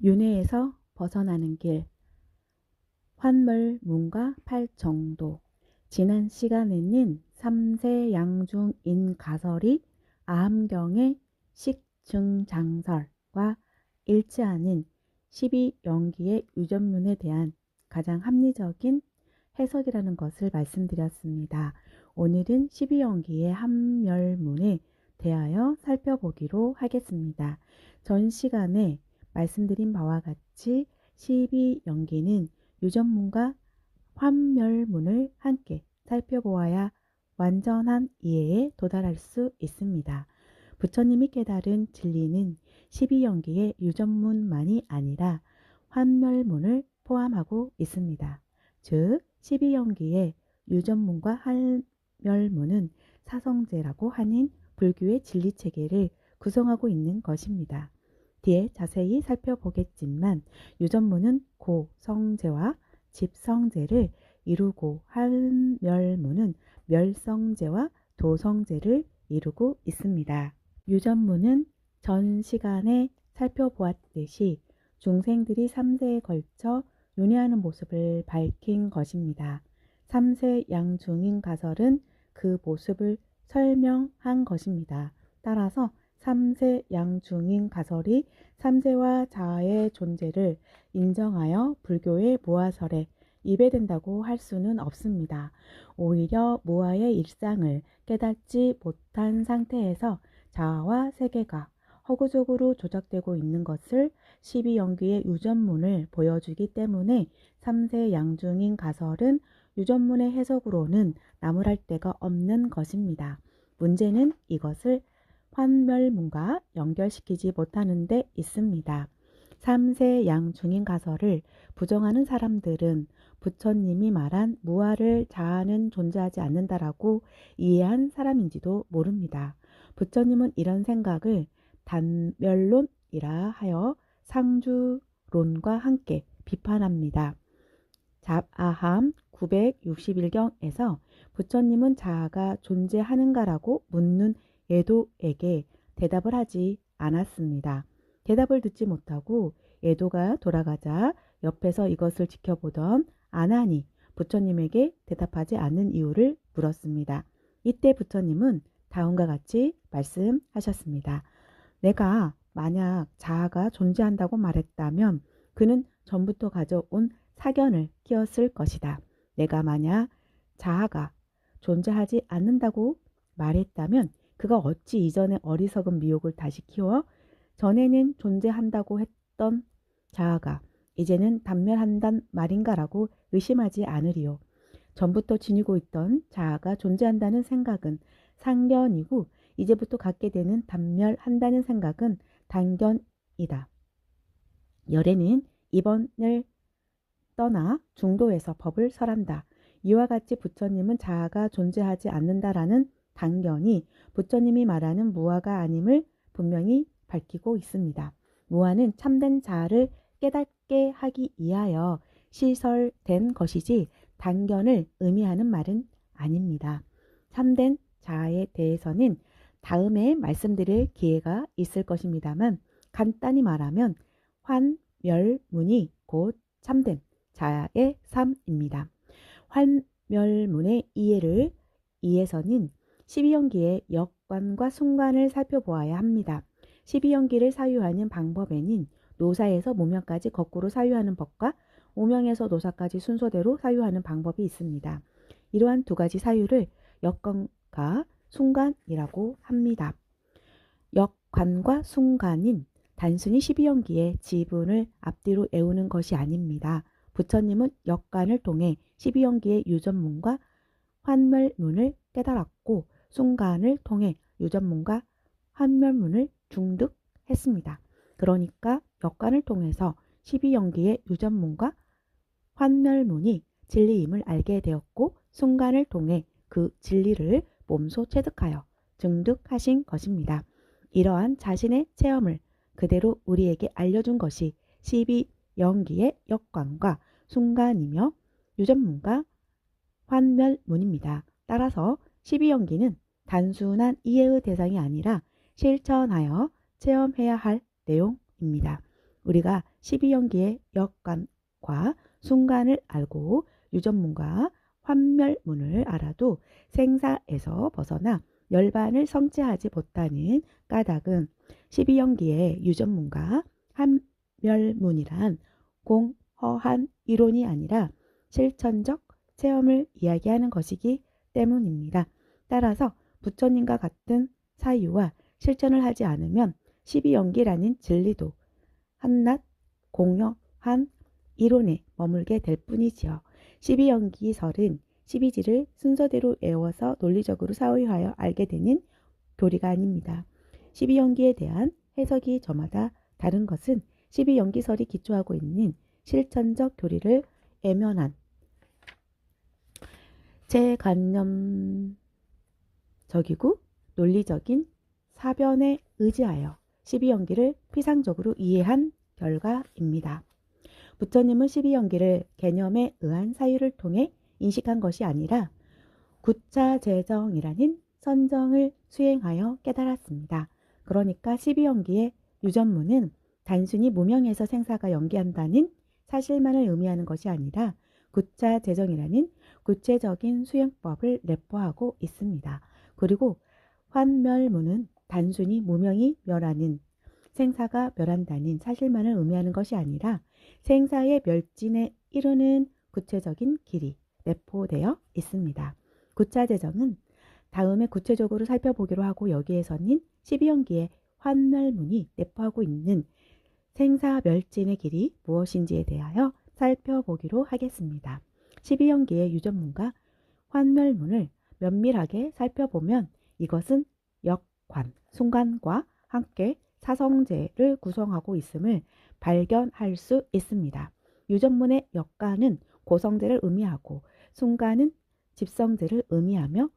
윤회에서 벗어나는 길, 환멸문과 팔정도. 지난 시간에는 삼세양중인가설이 아함경의 식증장설과 일치하는 12연기의 유전문에 대한 가장 합리적인 해석이라는 것을 말씀드렸습니다. 오늘은 12연기의 함멸문에 대하여 살펴보기로 하겠습니다. 전 시간에 말씀드린 바와 같이 12연기는 유전문과 환멸문을 함께 살펴보아야 완전한 이해에 도달할 수 있습니다. 부처님이 깨달은 진리는 12연기의 유전문만이 아니라 환멸문을 포함하고 있습니다. 즉 12연기의 유전문과 환멸문은 사성제라고 하는 불교의 진리체계를 구성하고 있는 것입니다. 뒤에 자세히 살펴보겠지만 유전문은 고성제와 집성제를 이루고 환멸문은 멸성제와 도성제를 이루고 있습니다. 유전문은 전 시간에 살펴보았듯이 중생들이 3세에 걸쳐 윤회하는 모습을 밝힌 것입니다. 3세 양중인 가설은 그 모습을 설명한 것입니다. 따라서 3세 양중인 가설이 3세와 자아의 존재를 인정하여 불교의 무아설에 입에된다고 할 수는 없습니다. 오히려 무아의 일상을 깨닫지 못한 상태에서 자아와 세계가 허구적으로 조작되고 있는 것을 12연기의 유전문을 보여주기 때문에 3세 양중인 가설은 유전문의 해석으로는 나무랄 데가 없는 것입니다. 문제는 이것을 환멸문과 연결시키지 못하는 데 있습니다. 3세 양중인 가설을 부정하는 사람들은 부처님이 말한 무아를 자아는 존재하지 않는다라고 이해한 사람인지도 모릅니다. 부처님은 이런 생각을 단멸론이라 하여 상주론과 함께 비판합니다. 잡아함 961경에서 부처님은 자아가 존재하는가라고 묻는 에도에게 대답을 하지 않았습니다. 대답을 듣지 못하고 에도가 돌아가자 옆에서 이것을 지켜보던 아난이 부처님에게 대답하지 않는 이유를 물었습니다. 이때 부처님은 다음과 같이 말씀하셨습니다. 내가 만약 자아가 존재한다고 말했다면 그는 전부터 가져온 사견을 키웠을 것이다. 내가 만약 자아가 존재하지 않는다고 말했다면 그가 어찌 이전의 어리석은 미혹을 다시 키워 전에는 존재한다고 했던 자아가 이제는 단멸한단 말인가라고 의심하지 않으리요. 전부터 지니고 있던 자아가 존재한다는 생각은 상견이고 이제부터 갖게 되는 단멸한다는 생각은 단견이다. 열애는 이번을 떠나 중도에서 법을 설한다. 이와 같이 부처님은 자아가 존재하지 않는다라는 단견이 부처님이 말하는 무아가 아님을 분명히 밝히고 있습니다. 무아는 참된 자아를 깨닫게 하기 위하여 시설된 것이지 단견을 의미하는 말은 아닙니다. 참된 자아에 대해서는 다음에 말씀드릴 기회가 있을 것입니다만 간단히 말하면 환멸문이 곧 참된 자아의 삶입니다. 환멸문의 이해를 위해서는 12연기의 역관과 순관을 살펴보아야 합니다. 12연기를 사유하는 방법에는 노사에서 모명까지 거꾸로 사유하는 법과 오명에서 노사까지 순서대로 사유하는 방법이 있습니다. 이러한 두 가지 사유를 역관과 순관이라고 합니다. 역관과 순관은 단순히 12연기의 지분을 앞뒤로 외우는 것이 아닙니다. 부처님은 역관을 통해 12연기의 유전문과 환멸문을 깨달았고 순관을 통해 유전문과 환멸문을 중득했습니다. 그러니까 역관을 통해서 12연기의 유전문과 환멸문이 진리임을 알게 되었고 순관을 통해 그 진리를 몸소 체득하여 증득하신 것입니다. 이러한 자신의 체험을 그대로 우리에게 알려준 것이 12연기의 역관과 순관이며 유전문과 환멸문입니다. 따라서 12연기는 단순한 이해의 대상이 아니라 실천하여 체험해야 할 내용입니다. 우리가 12연기의 역관과 순간을 알고 유전문과 환멸문을 알아도 생사에서 벗어나 멸반을 성취하지 못하는 까닭은 12연기의 유전문과 환멸문이란 공허한 이론이 아니라 실천적 체험을 이야기하는 것이기 때문입니다. 따라서 부처님과 같은 사유와 실천을 하지 않으면 12연기라는 진리도 한낱 공허한 이론에 머물게 될 뿐이지요. 12연기설은 12지를 순서대로 외워서 논리적으로 사유하여 알게 되는 교리가 아닙니다. 12연기에 대한 해석이 저마다 다른 것은 12연기설이 기초하고 있는 실천적 교리를 애면한 제관념적이고 논리적인 사변에 의지하여 12연기를 피상적으로 이해한 결과입니다. 부처님은 12연기를 개념에 의한 사유를 통해 인식한 것이 아니라 구차재정이라는 선정을 수행하여 깨달았습니다. 그러니까 12연기의 유전문은 단순히 무명에서 생사가 연기한다는 사실만을 의미하는 것이 아니라 구차재정이라는 구체적인 수행법을 내포하고 있습니다. 그리고 환멸문은 단순히 무명이 멸하는 생사가 멸한다는 사실만을 의미하는 것이 아니라 생사의 멸진에 이르는 구체적인 길이 내포되어 있습니다. 구차재정은 다음에 구체적으로 살펴보기로 하고 여기에서는 12연기의 환멸문이 내포하고 있는 생사멸진의 길이 무엇인지에 대하여 살펴보기로 하겠습니다. 12연기의 유전문과 환멸문을 면밀하게 살펴보면 이것은 역관, 순간과 함께 사성제를 구성하고 있음을 발견할 수 있습니다. 유전문의 역관은 고성제를 의미하고 순간은 집성제를 의미하며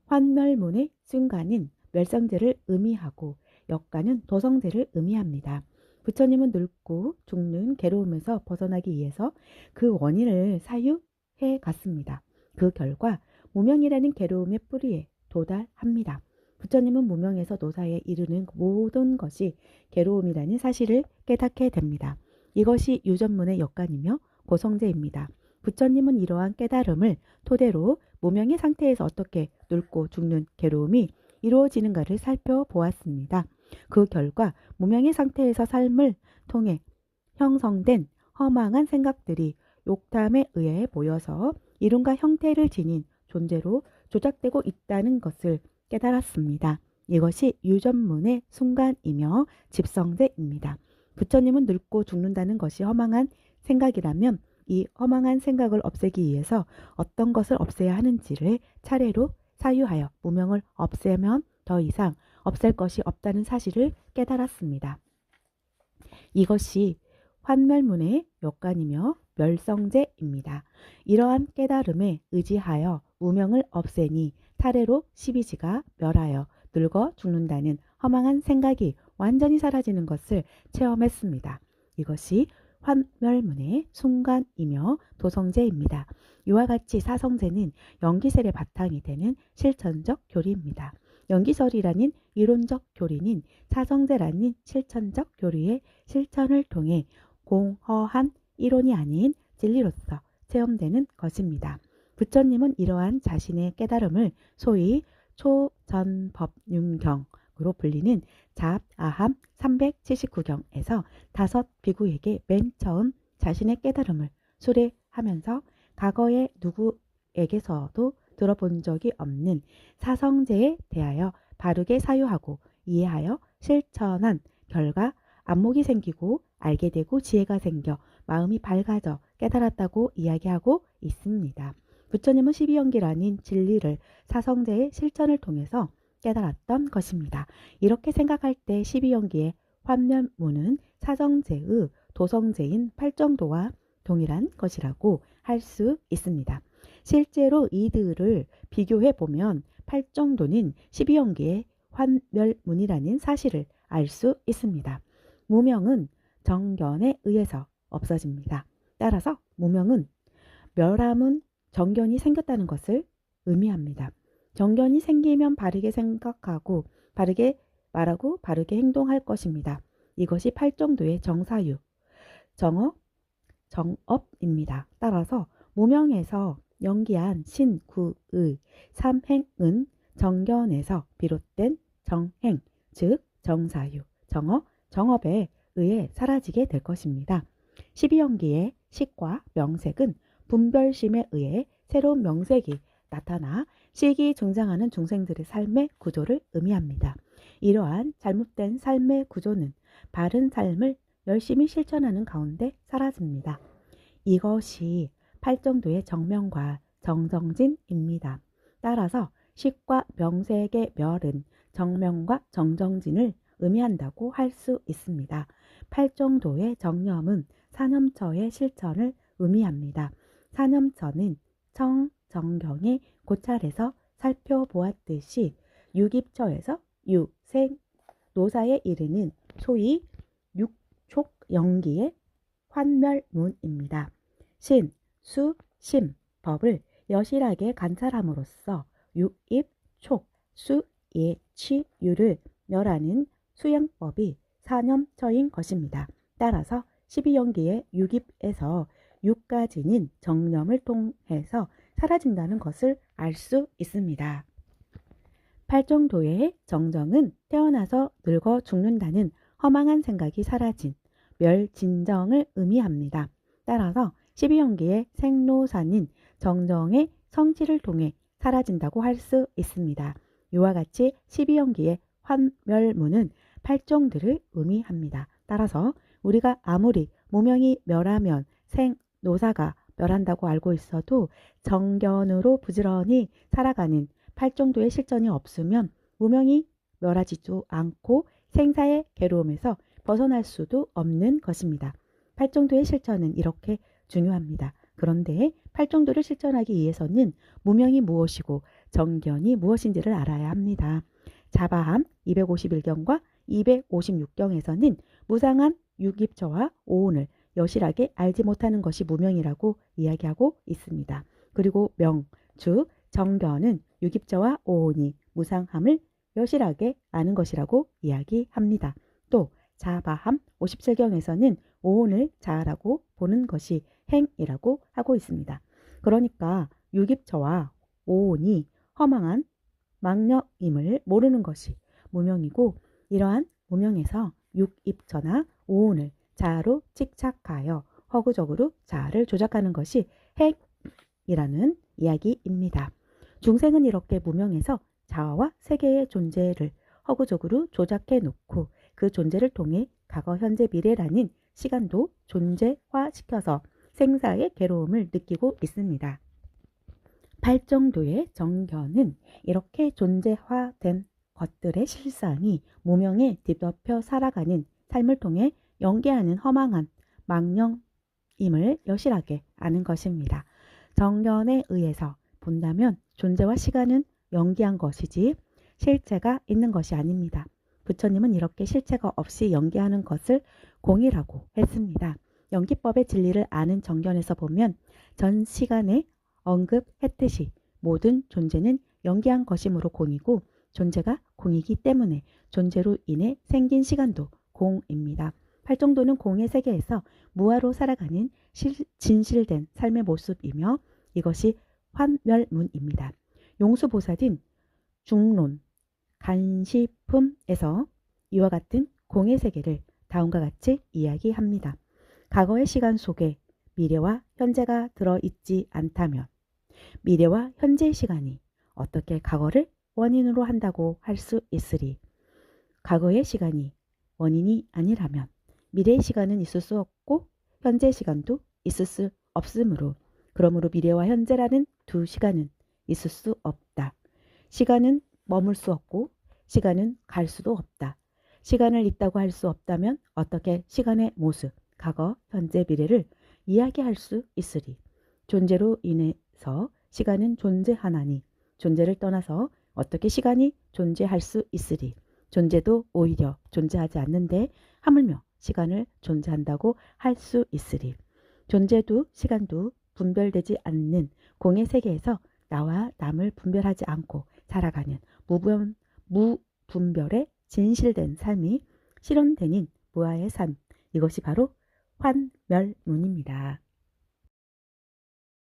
환멸문의 순간은 멸성제를 의미하고 역관은 도성제를 의미합니다. 부처님은 늙고 죽는 괴로움에서 벗어나기 위해서 그 원인을 사유해 갔습니다. 그 결과 무명이라는 괴로움의 뿌리에 도달합니다. 부처님은 무명에서 노사에 이르는 모든 것이 괴로움이라는 사실을 깨닫게 됩니다. 이것이 유전문의 역관이며 고성제입니다. 부처님은 이러한 깨달음을 토대로 무명의 상태에서 어떻게 늙고 죽는 괴로움이 이루어지는가를 살펴보았습니다. 그 결과 무명의 상태에서 삶을 통해 형성된 허망한 생각들이 욕탐에 의해 모여서 이름과 형태를 지닌 존재로 조작되고 있다는 것을 깨달았습니다. 이것이 유전문의 순간이며 집성제입니다. 부처님은 늙고 죽는다는 것이 허망한 생각이라면 이 허망한 생각을 없애기 위해서 어떤 것을 없애야 하는지를 차례로 사유하여 무명을 없애면 더 이상 없앨 것이 없다는 사실을 깨달았습니다. 이것이 환멸문의 역관이며 멸성제입니다. 이러한 깨달음에 의지하여 무명을 없애니 차례로 12지가 멸하여 늙어 죽는다는 허망한 생각이 완전히 사라지는 것을 체험했습니다. 이것이 환멸문의 순간이며 도성제입니다. 이와 같이 사성제는 연기설의 바탕이 되는 실천적 교리입니다. 연기설이라는 이론적 교리는 사성제라는 실천적 교리의 실천을 통해 공허한 이론이 아닌 진리로서 체험되는 것입니다. 부처님은 이러한 자신의 깨달음을 소위 초전법륜경으로 불리는 잡아함 379경에서 다섯 비구에게 맨 처음 자신의 깨달음을 수례하면서 과거의 누구에게서도 들어본 적이 없는 사성제에 대하여 바르게 사유하고 이해하여 실천한 결과 안목이 생기고 알게 되고 지혜가 생겨 마음이 밝아져 깨달았다고 이야기하고 있습니다. 부처님은 12연기라는 진리를 사성제의 실천을 통해서 깨달았던 것입니다. 이렇게 생각할 때 12연기의 환멸문은 사성제의 도성제인 팔정도와 동일한 것이라고 할 수 있습니다. 실제로 이들을 비교해 보면 팔정도는 12연기의 환멸문이라는 사실을 알 수 있습니다. 무명은 정견에 의해서 없어집니다. 따라서 무명은 멸함은 정견이 생겼다는 것을 의미합니다. 정견이 생기면 바르게 생각하고 바르게 말하고 바르게 행동할 것입니다. 이것이 팔정도의 정사유 정어, 정업입니다. 따라서 무명에서 연기한 신, 구, 의, 삼행은 정견에서 비롯된 정행, 즉 정사유, 정어, 정업에 의해 사라지게 될 것입니다. 12연기의 식과 명색은 분별심에 의해 새로운 명색이 나타나 식이 등장하는 중생들의 삶의 구조를 의미합니다. 이러한 잘못된 삶의 구조는 바른 삶을 열심히 실천하는 가운데 사라집니다. 이것이 팔정도의 정명과 정정진입니다. 따라서 식과 명색의 멸은 정명과 정정진을 의미한다고 할 수 있습니다. 팔정도의 정념은 사념처의 실천을 의미합니다. 사념처는 청, 정경의 고찰에서 살펴보았듯이 유깁처에서 유, 생, 노사에 이르는 소위 육촉연기의 환멸문입니다. 신, 수, 심, 법을 여실하게 관찰함으로써 육입, 촉, 수, 예, 취, 유를 멸하는 수양법이 사념처인 것입니다. 따라서 12연기의 육입에서 6가지는 정념을 통해서 사라진다는 것을 알 수 있습니다. 팔정도의 정정은 태어나서 늙어 죽는다는 허망한 생각이 사라진 멸진정을 의미합니다. 따라서 12연기의 생로사는 정정의 성취를 통해 사라진다고 할 수 있습니다. 이와 같이 12연기의 환멸문은 팔정들을 의미합니다. 따라서 우리가 아무리 무명이 멸하면 생노사가 멸한다고 알고 있어도 정견으로 부지런히 살아가는 팔정도의 실천이 없으면 무명이 멸하지도 않고 생사의 괴로움에서 벗어날 수도 없는 것입니다. 팔정도의 실천은 이렇게 중요합니다. 그런데 팔정도를 실천하기 위해서는 무명이 무엇이고 정견이 무엇인지를 알아야 합니다. 자바함 251경과 256경에서는 무상한 유깁처와 오온을 여실하게 알지 못하는 것이 무명이라고 이야기하고 있습니다. 그리고 명, 즉 정견은 유깁처와 오온이 무상함을 여실하게 아는 것이라고 이야기합니다. 또 자바함 57경에서는 오온을 자아라고 보는 것이 행이라고 하고 있습니다. 그러니까 유깁처와 오온이 허망한 망령임을 모르는 것이 무명이고 이러한 무명에서 육입처나 오온을 자아로 집착하여 허구적으로 자아를 조작하는 것이 행이라는 이야기입니다. 중생은 이렇게 무명에서 자아와 세계의 존재를 허구적으로 조작해 놓고 그 존재를 통해 과거, 현재, 미래라는 시간도 존재화시켜서 생사의 괴로움을 느끼고 있습니다. 팔정도의 정견은 이렇게 존재화된 것들의 실상이 무명에 뒤덮여 살아가는 삶을 통해 연계하는 허망한 망령임을 여실하게 아는 것입니다. 정견에 의해서 본다면 존재와 시간은 연기한 것이지 실체가 있는 것이 아닙니다. 부처님은 이렇게 실체가 없이 연기하는 것을 공이라고 했습니다. 연기법의 진리를 아는 정견에서 보면 전 시간에 언급했듯이 모든 존재는 연기한 것이므로 공이고 존재가 공이기 때문에 존재로 인해 생긴 시간도 공입니다. 팔정도는 공의 세계에서 무아로 살아가는 진실된 삶의 모습이며 이것이 환멸문입니다. 용수보살은 중론, 간시품에서 이와 같은 공의 세계를 다음과 같이 이야기합니다. 과거의 시간 속에 미래와 현재가 들어있지 않다면 미래와 현재의 시간이 어떻게 과거를 원인으로 한다고 할 수 있으리. 과거의 시간이 원인이 아니라면 미래의 시간은 있을 수 없고 현재의 시간도 있을 수 없으므로 그러므로 미래와 현재라는 두 시간은 있을 수 없다. 시간은 머물 수 없고 시간은 갈 수도 없다. 시간을 있다고 할 수 없다면 어떻게 시간의 모습, 과거, 현재, 미래를 이야기할 수 있으리. 존재로 인해서 시간은 존재하나니 존재를 떠나서 어떻게 시간이 존재할 수 있으리. 존재도 오히려 존재하지 않는데 하물며 시간을 존재한다고 할 수 있으리. 존재도 시간도 분별되지 않는 공의 세계에서 나와 남을 분별하지 않고 살아가는 무분별의 진실된 삶이 실현되는 무아의 삶, 이것이 바로 환멸문입니다.